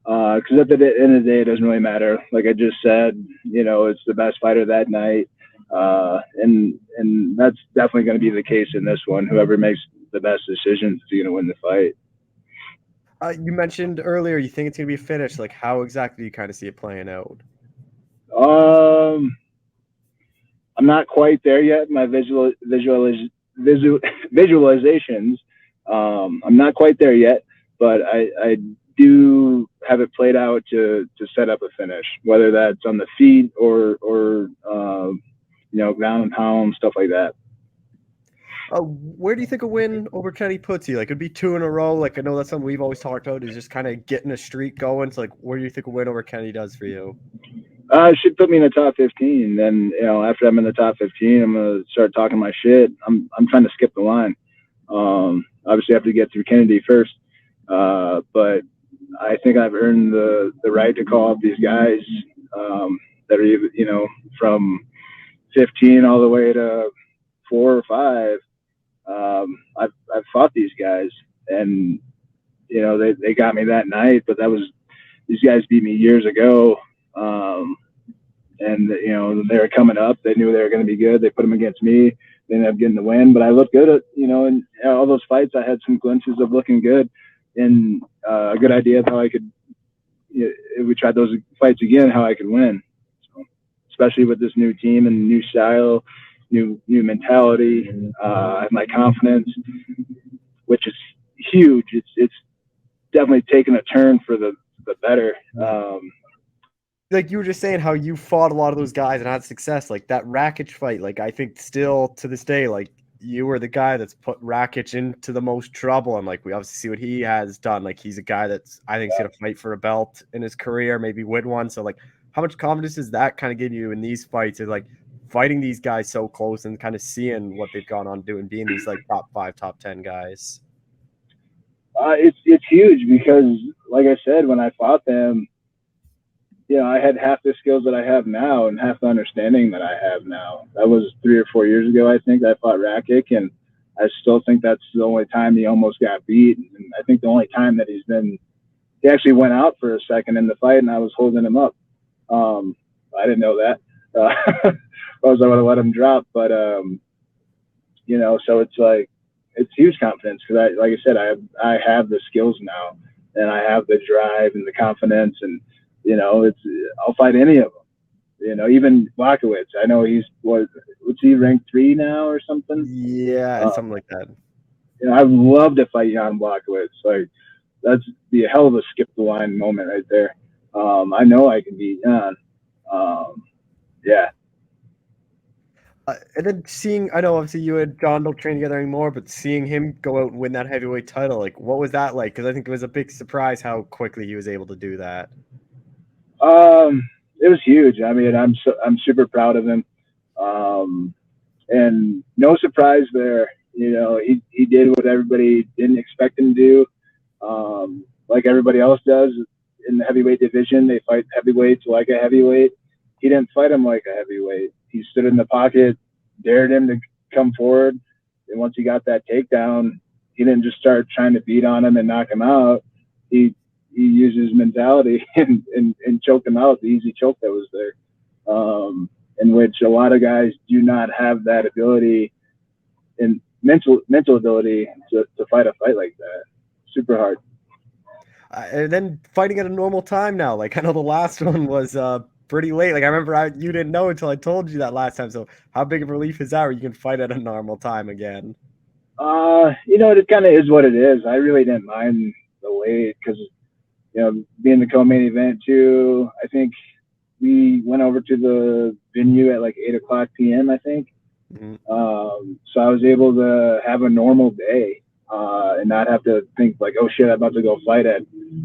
because at the end of the day, it doesn't really matter. Like I just said, it's the best fighter that night, and that's definitely going to be the case in this one. Whoever makes the best decisions is going to win the fight.
You mentioned earlier you think it's going to be a finish. Like, how exactly do you kind of see it playing out?
I'm not quite there yet. My visualizations. I'm not quite there yet, but I do have it played out to set up a finish, whether that's on the feet or ground and pound, stuff like that.
Where do you think a win over Kenny puts you? Like, it'd be 2 in a row. Like, I know that's something we've always talked about, is just kind of getting a streak going. So, like, where do you think a win over Kenny does for you?
It should put me in the top 15. Then, after I'm in the top 15, I'm gonna start talking my shit. I'm trying to skip the line. Obviously, I have to get through Kennedy first, but I think I've earned the right to call up these guys that are from 15 all the way to 4 or 5. I've fought these guys, and they got me that night, but these guys beat me years ago. And they were coming up. They knew they were going to be good. They put them against me. They ended up getting the win. But I looked good at in all those fights. I had some glimpses of looking good, and a good idea of how I could. If we tried those fights again, how I could win. So, especially with this new team and new style, new mentality, and my confidence, which is huge. It's definitely taken a turn for the better.
Like you were just saying, how you fought a lot of those guys and had success. Like that Rakic fight, like I think still to this day, like you were the guy that's put Rakic into the most trouble. And like we obviously see what he has done. Like he's a guy that's I think is gonna fight for a belt in his career, maybe win one. So like, how much confidence does that kind of give you in these fights, and like fighting these guys so close and kind of seeing what they've gone on doing, being these like top 5, top 10 guys?
It's huge because, like I said, when I fought them, I had half the skills that I have now and half the understanding that I have now. That was 3 or 4 years ago, I think, that I fought Rakic, and I still think that's the only time he almost got beat. And I think the only time that he actually went out for a second in the fight, and I was holding him up. I didn't know that. Otherwise, I would have let him drop. But, so it's like, it's huge confidence because, like I said, I have the skills now, and I have the drive and the confidence, and I'll fight any of them. Even Blachowicz. I know what's he, ranked 3 now or something?
Yeah, something like that.
I'd love to fight Jan Blachowicz. Like, that's be a hell of a skip the line moment right there. I know I can beat Jan. Yeah.
And then I know obviously you and John don't train together anymore, but seeing him go out and win that heavyweight title, like what was that like? Because I think it was a big surprise how quickly he was able to do that.
It was huge. I mean, I'm super proud of him. And no surprise there. He did what everybody didn't expect him to do. Like everybody else does in the heavyweight division, they fight heavyweights like a heavyweight. He didn't fight him like a heavyweight. He stood in the pocket, dared him to come forward. And once he got that takedown, he didn't just start trying to beat on him and knock him out. He used his mentality and choked him out, the easy choke that was there, in which a lot of guys do not have that ability and mental ability to fight a fight like that. Super hard.
And then fighting at a normal time now. Like I know the last one was pretty late. Like I remember you didn't know until I told you that last time. So how big of a relief is that where you can fight at a normal time again?
It kind of is what it is. I really didn't mind the late because, being the co-main event too, I think we went over to the venue at like 8:00 p.m. I think. Mm-hmm. So I was able to have a normal day and not have to think like, oh shit, I'm about to go fight I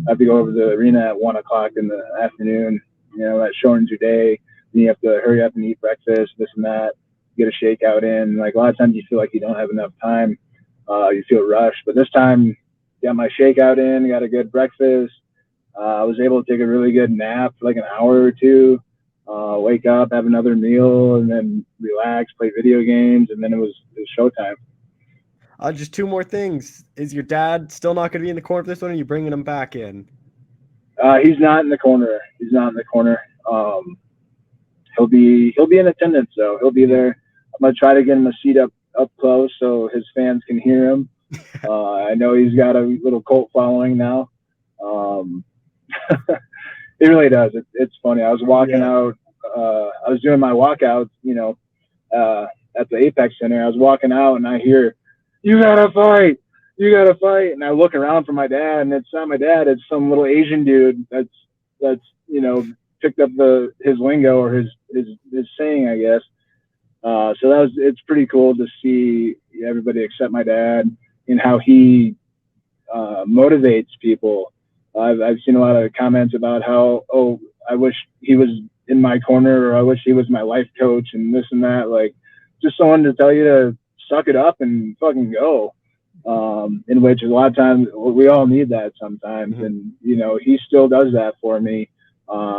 have to go over to the arena at 1:00 in the afternoon. That shortens your day. And you have to hurry up and eat breakfast, this and that, get a shakeout in. Like a lot of times you feel like you don't have enough time. You feel rushed. But this time, got my shakeout in, got a good breakfast. I was able to take a really good nap for like an hour or two, wake up, have another meal, and then relax, play video games, and then it was showtime.
Just 2 more things. Is your dad still not going to be in the corner for this one, or are you bringing him back in?
He's not in the corner. He'll be in attendance though. He'll be there. I'm gonna try to get him a seat up close so his fans can hear him. I know he's got a little cult following now. It really does. It's funny. I was walking out. I was doing my walkouts, at the Apex Center. I was walking out and I hear, "You gotta fight! You gotta fight!" And I look around for my dad, and it's not my dad. It's some little Asian dude that's picked up his lingo or his saying, I guess. So it's pretty cool to see everybody accept my dad and how he motivates people. I've seen a lot of comments about how, oh, I wish he was in my corner, or I wish he was my life coach, and this and that. Like, just someone to tell you to suck it up and fucking go. In which a lot of times we all need that sometimes. Mm-hmm. And, he still does that for me.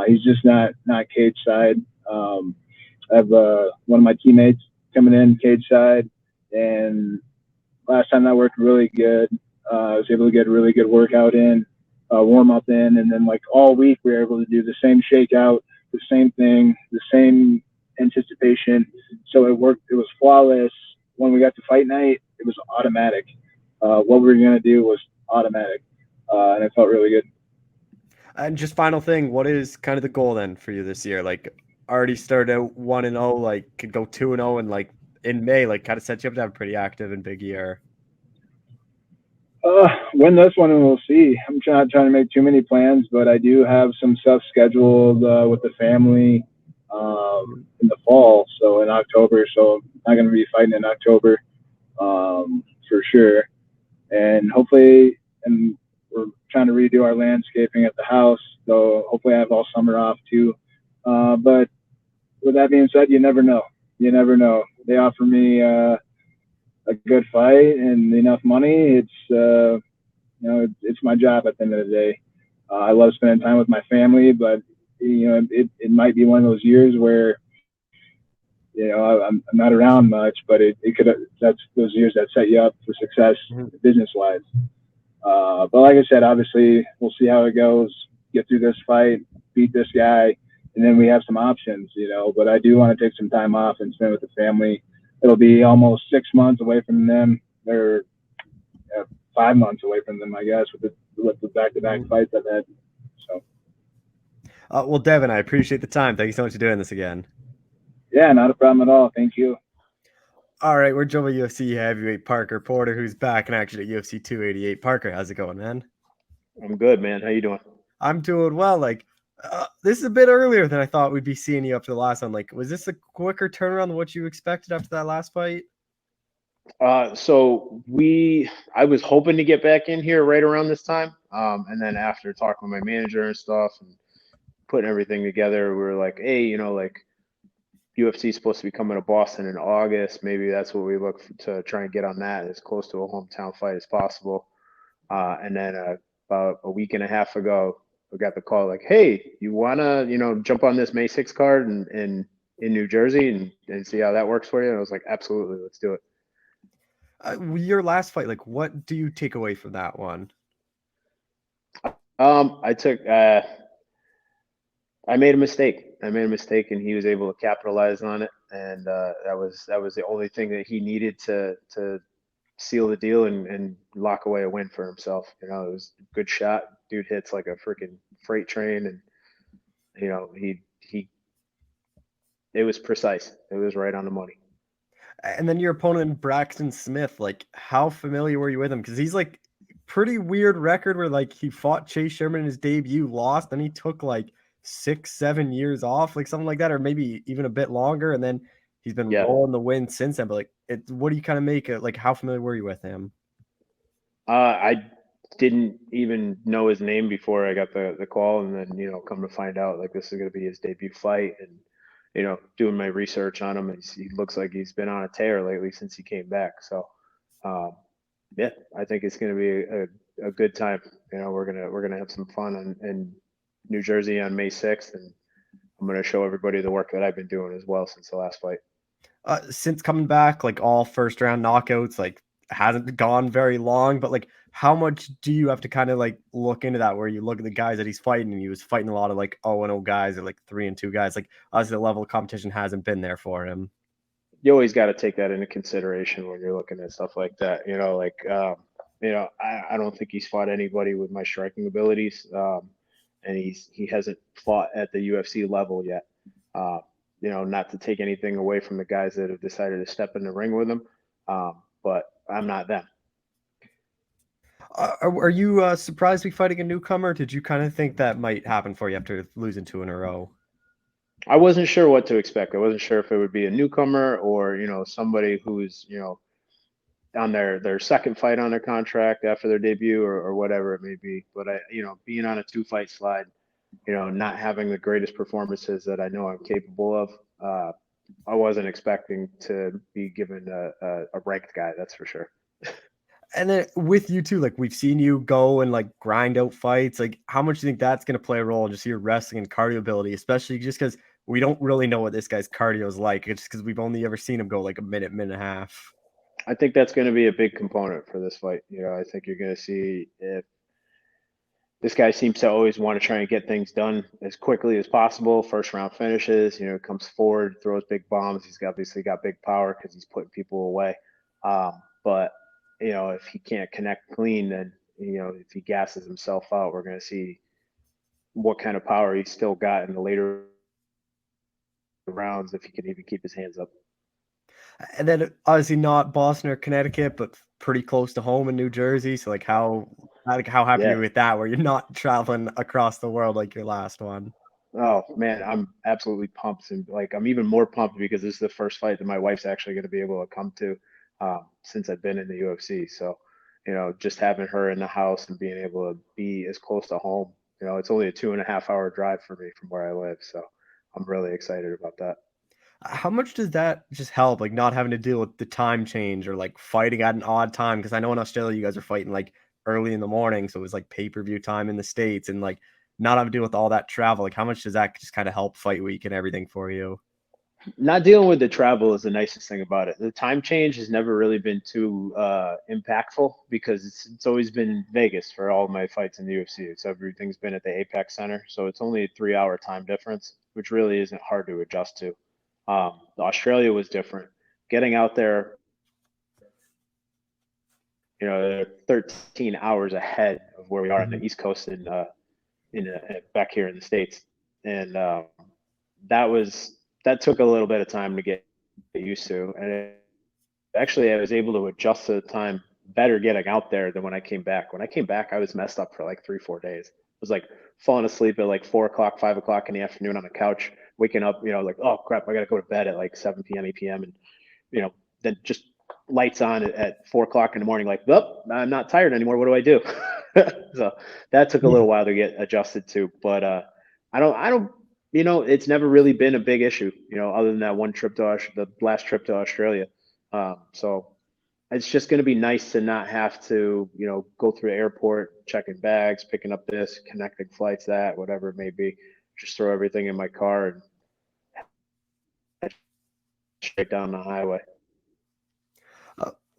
He's just not cage side. I have one of my teammates coming in cage side, and last time that worked really good. I was able to get a really good workout in, warm up in, and then like all week we were able to do the same shakeout, the same thing, the same anticipation. So it worked. It was flawless. When we got to fight night, it was automatic. What we were going to do was automatic, and it felt really good.
And just final thing, what is kind of the goal then for you this year? Like, already started out 1-0, like could go 2-0, and like in May, like kind of sets you up to have a pretty active and big year.
Win this one and we'll see. I'm not trying to make too many plans, but I do have some stuff scheduled with the family in the fall, so in October. So I'm not going to be fighting in October for sure. And hopefully, and we're trying to redo our landscaping at the house, so hopefully I have all summer off too. But with that being said, you never know. You never know. They offer me a good fight and enough money. It's my job at the end of the day. I love spending time with my family, but it might be one of those years where I'm not around much, but it could that's those years that set you up for success business wise. But like I said, obviously we'll see how it goes. Get through this fight, beat this guy, and then we have some options, But I do want to take some time off and spend with the family. It'll be almost 6 months away from them, or 5 months away from them, I guess, with the back-to-back fights I've had. So.
Well, Devin, I appreciate the time. Thank you so much for doing this again.
Yeah, not a problem at all. Thank you.
All right, we're joined by UFC heavyweight Parker Porter, who's back and actually at UFC 288. Parker, how's it going, man?
I'm good, man. How you doing?
I'm doing well. This is a bit earlier than I thought we'd be seeing you after the last one. Was this a quicker turnaround than what you expected after that last fight?
So I was hoping to get back in here right around this time. And then after talking with my manager and stuff and putting everything together, we were like, hey, UFC is supposed to be coming to Boston in August. Maybe that's what we look to try and get on that as close to a hometown fight as possible. And then about a week and a half ago, we got the call like, hey, you want to, jump on this May 6th card in New Jersey and see how that works for you? And I was like, absolutely, let's do it.
Your last fight, what do you take away from that one?
I made a mistake. And he was able to capitalize on it. And that was the only thing that he needed to seal the deal and lock away a win for himself. It was a good shot. Dude hits like a freaking freight train, and it was precise. It was right on the money.
And then your opponent, Braxton Smith, how familiar were you with him? Because he's pretty weird record where he fought Chase Sherman in his debut, lost, then he took 6-7 years off, something like that, or maybe even a bit longer, and then he's been rolling the win since then. But what do you kind of make it? How familiar were you with him?
I didn't even know his name before I got the call, and then come to find out this is going to be his debut fight, and doing my research on him, and he looks like he's been on a tear lately since he came back. So yeah, I think it's going to be a good time. We're gonna have some fun in New Jersey on May 6th, and I'm going to show everybody the work that I've been doing as well since the last fight.
Since coming back, all first round knockouts, hasn't gone very long, but how much do you have to kind of look into that, where you look at the guys that he's fighting, and he was fighting a lot of 0-0 guys or 3-2 guys, obviously the level of competition hasn't been there for him.
You always got to take that into consideration when you're looking at stuff like that. I don't think he's fought anybody with my striking abilities. And he hasn't fought at the UFC level yet. Not to take anything away from the guys that have decided to step in the ring with him, but I'm not them.
Are you surprised to be fighting a newcomer? Did you kind of think that might happen for you after losing 2 in a row?
I wasn't sure what to expect. I wasn't sure if it would be a newcomer or somebody who's on their second fight on their contract after their debut or whatever it may be. But being on a 2-fight slide, not having the greatest performances that I know I'm capable of, I wasn't expecting to be given a ranked guy. That's for sure.
And then with you too, we've seen you go and grind out fights. How much do you think that's going to play a role in just your wrestling and cardio ability, especially just because we don't really know what this guy's cardio is like. It's because we've only ever seen him go a minute and a half.
I think that's going to be a big component for this fight. I think you're going to see if this guy seems to always want to try and get things done as quickly as possible. First round finishes, comes forward, throws big bombs. He's obviously got big power because he's putting people away. But if he can't connect clean, then if he gasses himself out, we're going to see what kind of power he's still got in the later rounds, if he can even keep his hands up.
And then obviously not Boston or Connecticut, but pretty close to home in New Jersey. So how happy are you with that, where you're not traveling across the world like your last one?
Oh man, I'm absolutely pumped, and I'm even more pumped because this is the first fight that my wife's actually going to be able to come to since I've been in the UFC. So just having her in the house and being able to be as close to home. It's only a 2.5-hour drive for me from where I live. So I'm really excited about that.
How much does that just help, like, not having to deal with the time change or, like, fighting at an odd time? Because I know in Australia, you guys are fighting, like, early in the morning, so it was, like, pay-per-view time in the States and, like, not having to deal with all that travel. Like, how much does that just kinda help fight week and everything for you?
Not dealing with the travel is the nicest thing about it. The time change has never really been too impactful because it's always been Vegas for all my fights in the UFC. It's everything's been at the Apex Center, so it's only a 3-hour time difference, which really isn't hard to adjust to. Australia was different. Getting out there, they're 13 hours ahead of where we are on the East Coast and back here in the States, and that took a little bit of time to get used to. And actually, I was able to adjust to the time better getting out there than when I came back. When I came back, I was messed up for like 3-4 days. I was like falling asleep at like 4 o'clock, 5 o'clock in the afternoon on the couch, waking up, like, oh crap, I got to go to bed at like 7 p.m., 8 p.m. And, then just lights on at 4 o'clock in the morning, like, oh, I'm not tired anymore. What do I do? So that took a little while to get adjusted to, but I don't, it's never really been a big issue, other than that one trip to the last trip to Australia. So it's just going to be nice to not have to, go through the airport, checking bags, picking up this, connecting flights, that, whatever it may be. Just throw everything in my car and head straight down the highway.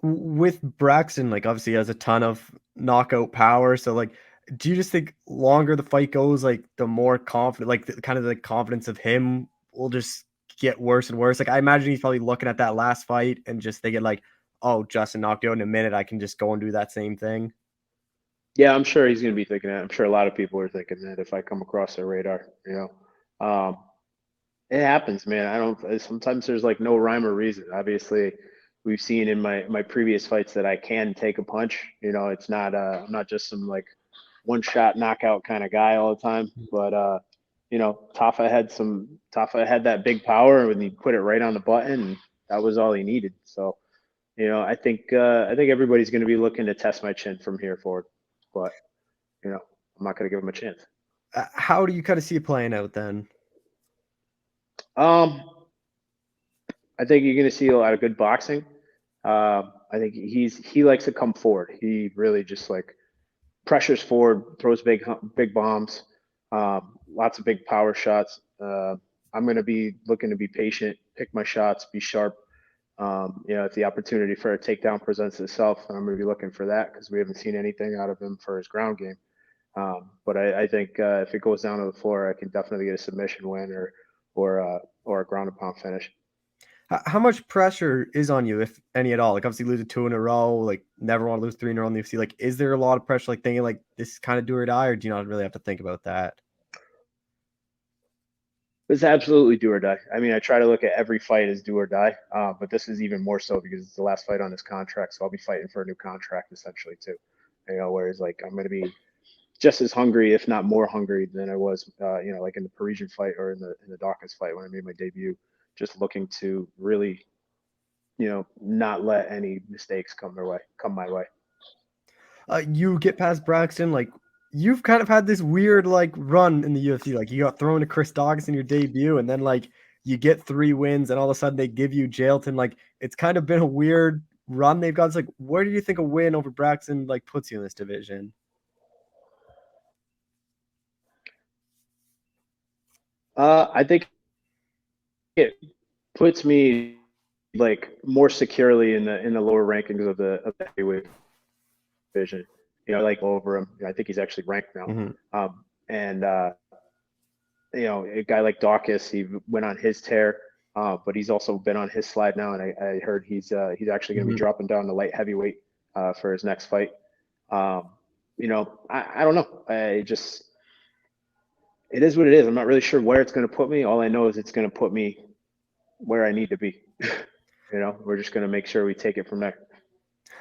With Braxton, like, obviously he has a ton of knockout power. So, like, do you just think longer the fight goes, like, the more confident, like, kind of the confidence of him will just get worse and worse? Like, I imagine he's probably looking at that last fight and just thinking, like, oh, Justin knocked out in a minute. I can just go and do that same thing.
Yeah, I'm sure he's going to be thinking that. I'm sure a lot of people are thinking that if I come across their radar, it happens, man. Sometimes there's like no rhyme or reason. Obviously, we've seen in my previous fights that I can take a punch. It's not, I'm not just some like one shot knockout kind of guy all the time, but, Tafa had that big power when he put it right on the button, and that was all he needed. So, I think everybody's going to be looking to test my chin from here forward, but, I'm not going to give him a chance.
How do you kind of see it playing out then?
I think you're going to see a lot of good boxing. I think he likes to come forward. He really just like pressures forward, throws big bombs, lots of big power shots. I'm going to be looking to be patient, pick my shots, be sharp. If the opportunity for a takedown presents itself, I'm going to be looking for that because we haven't seen anything out of him for his ground game. But I think if it goes down to the floor, I can definitely get a submission win or a ground and pound finish.
How much pressure is on you, if any at all? Like, obviously losing 2 in a row, like never want to lose 3 in a row in the UFC. Like, is there a lot of pressure, like thinking like this is kind of do or die, or do you not really have to think about that?
It's absolutely do or die. I mean, I try to look at every fight as do or die, but this is even more so because it's the last fight on this contract, so I'll be fighting for a new contract essentially too. Whereas like I'm going to be just as hungry, if not more hungry, than I was, like in the Parisian fight or in the Dawkins fight when I made my debut. Just looking to really, not let any mistakes come my way.
You get past Braxton, like you've kind of had this weird like run in the UFC. Like, you got thrown to Chris Dawkins in your debut, and then like you get 3 wins, and all of a sudden they give you Jailton. Like, it's kind of been a weird run they've got. It's like, where do you think a win over Braxton like puts you in this division?
I think it puts me like more securely in the lower rankings of the heavyweight division. Like over him. I think he's actually ranked now.
Mm-hmm.
And a guy like Dawkins, he went on his tear, but he's also been on his slide now. And I heard he's actually going to be dropping down to light heavyweight for his next fight. I don't know. It is what it is. I'm not really sure where it's going to put me. All I know is it's going to put me where I need to be. We're just going to make sure we take it from there.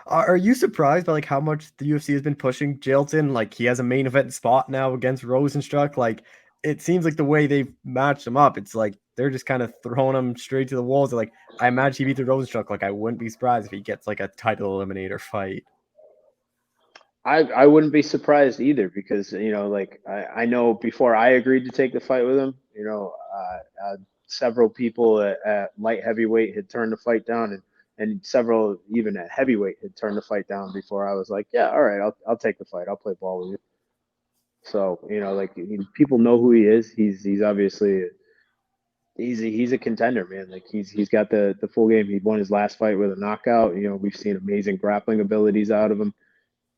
Are you surprised by like how much the UFC has been pushing Jailton? Like, he has a main event spot now against Rosenstruck. Like, it seems like the way they've matched him up, it's like they're just kind of throwing him straight to the walls. Like, I imagine he beat the Rosenstruck. Like, I wouldn't be surprised if he gets like a title eliminator fight.
I wouldn't be surprised either because, I know before I agreed to take the fight with him, Several people at light heavyweight had turned the fight down, and several even at heavyweight had turned the fight down before I was like, yeah, all right, I'll take the fight. I'll play ball with you. So, like people know who he is. He's obviously he's a contender, man. Like he's got the full game. He won his last fight with a knockout. We've seen amazing grappling abilities out of him.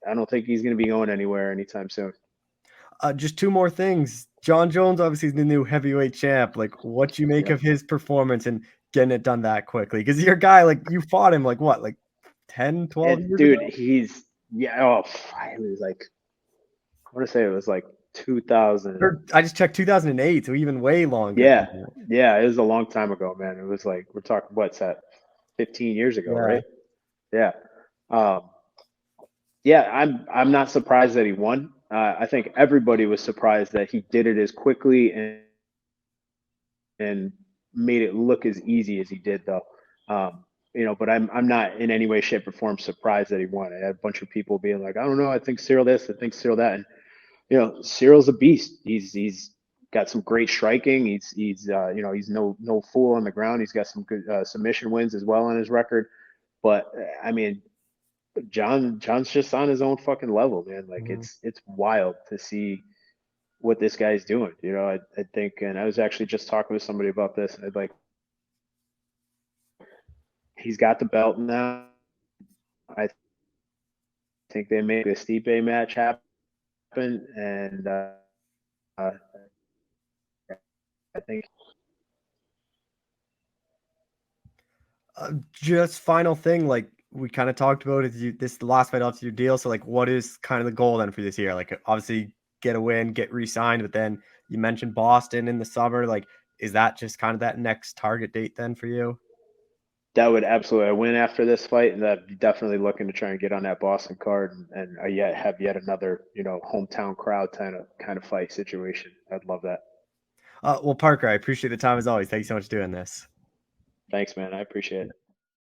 I don't think he's going to be going anywhere anytime soon.
Just two more things. John Jones obviously is the new heavyweight champ. Like, what you make of his performance and getting it done that quickly? Because your guy, like, you fought him like what, like 10, 12 years
dude,
ago?
it was like, I want to say it was like 2000.
I just checked 2008, so even way longer.
Yeah, it was a long time ago, man. It was like, we're talking, what's that, 15 years ago, right? Yeah. I'm not surprised that he won. I think everybody was surprised that he did it as quickly and made it look as easy as he did, though. But I'm not in any way, shape, or form surprised that he won. I had a bunch of people being like, I don't know, I think Cyril this, I think Cyril that, and Cyril's a beast. He's got some great striking. He's no fool on the ground. He's got some good submission wins as well on his record. But I mean, John's just on his own fucking level, man. Like it's wild to see what this guy's doing. I think, and I was actually just talking with somebody about this. I'd like, he's got the belt now. I think they make the Stipe match happen, and I think.
Just final thing, like we kind of talked about, is this the last fight off your deal? So like, what is kind of the goal then for this year? Like, obviously get a win, get re-signed, but then you mentioned Boston in the summer. Like, is that just kind of that next target date then for you?
That would absolutely, I win after this fight, and that definitely looking to try and get on that Boston card and have yet another hometown crowd kind of fight situation. I'd love that.
Well, Parker, I appreciate the time as always. Thanks so much for doing this.
Thanks, man. I appreciate it.